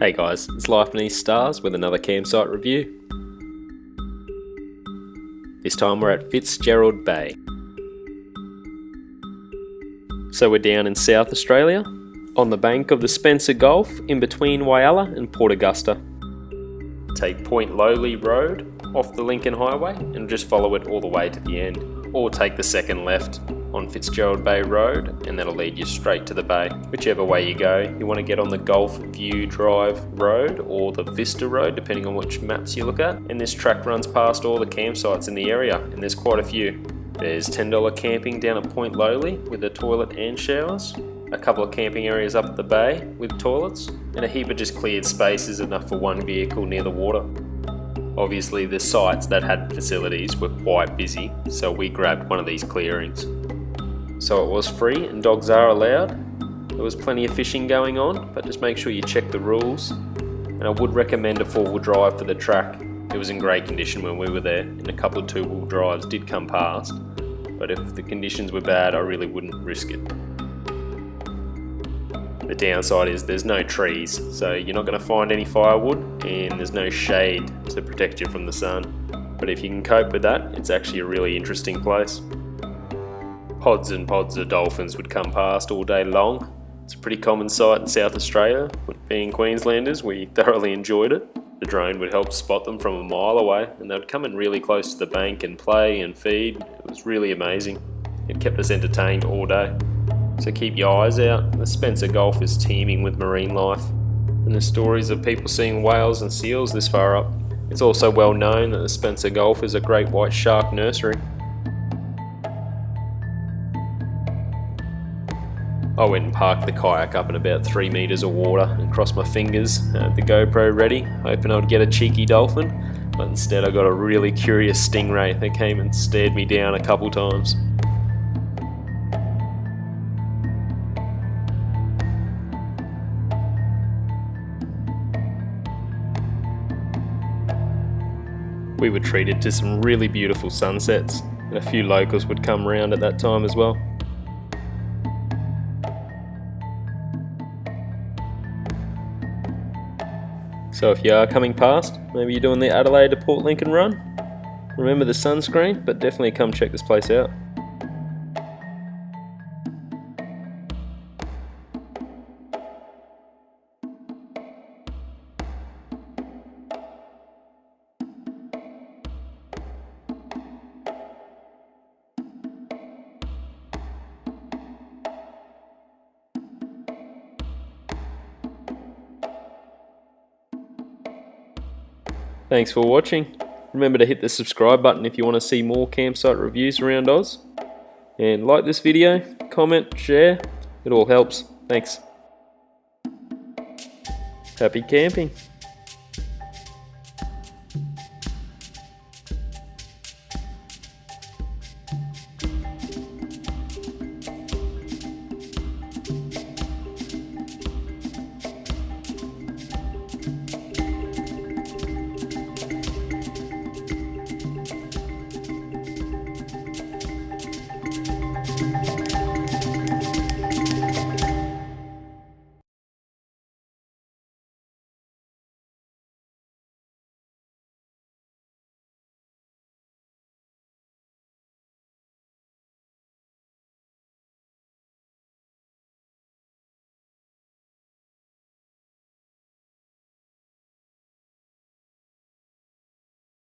Hey guys, it's Life Beneath Stars with another campsite review. This time we're at Fitzgerald Bay. So we're down in South Australia, on the bank of the Spencer Gulf, in between Whyalla and Port Augusta. Take Point Lowly Road off the Lincoln Highway and just follow it all the way to the end. Or take the second left on Fitzgerald Bay Road and that'll lead you straight to the bay. Whichever way you go, you want to get on the Gulf View Drive Road or the Vista Road, depending on which maps you look at. And this track runs past all the campsites in the area, and there's quite a few. There's $10 camping down at Point Lowly with a toilet and showers, a couple of camping areas up at the bay with toilets, and a heap of just cleared spaces enough for one vehicle near the water. Obviously the sites that had facilities were quite busy, so we grabbed one of these clearings. So it was free and dogs are allowed. There was plenty of fishing going on, but just make sure you check the rules. And I would recommend a four-wheel drive for the track. It was in great condition when we were there, and a couple of two-wheel drives did come past. But if the conditions were bad, I really wouldn't risk it. The downside is there's no trees, so you're not going to find any firewood, and there's no shade to protect you from the sun. But if you can cope with that, it's actually a really interesting place. Pods and pods of dolphins would come past all day long. It's a pretty common sight in South Australia. Being Queenslanders, we thoroughly enjoyed it. The drone would help spot them from a mile away, and they would come in really close to the bank and play and feed. It was really amazing. It kept us entertained all day. So keep your eyes out. The Spencer Gulf is teeming with marine life, and the stories of people seeing whales and seals this far up. It's also well known that the Spencer Gulf is a great white shark nursery. I went and parked the kayak up in about 3 meters of water and crossed my fingers, had the GoPro ready, hoping I would get a cheeky dolphin, but instead I got a really curious stingray that came and stared me down a couple times. We were treated to some really beautiful sunsets, and a few locals would come around at that time as well. So if you are coming past, maybe you're doing the Adelaide to Port Lincoln run, remember the sunscreen, but definitely come check this place out. Thanks for watching. Remember to hit the subscribe button if you want to see more campsite reviews around Oz. And like this video, comment, share, it all helps. Thanks. Happy camping.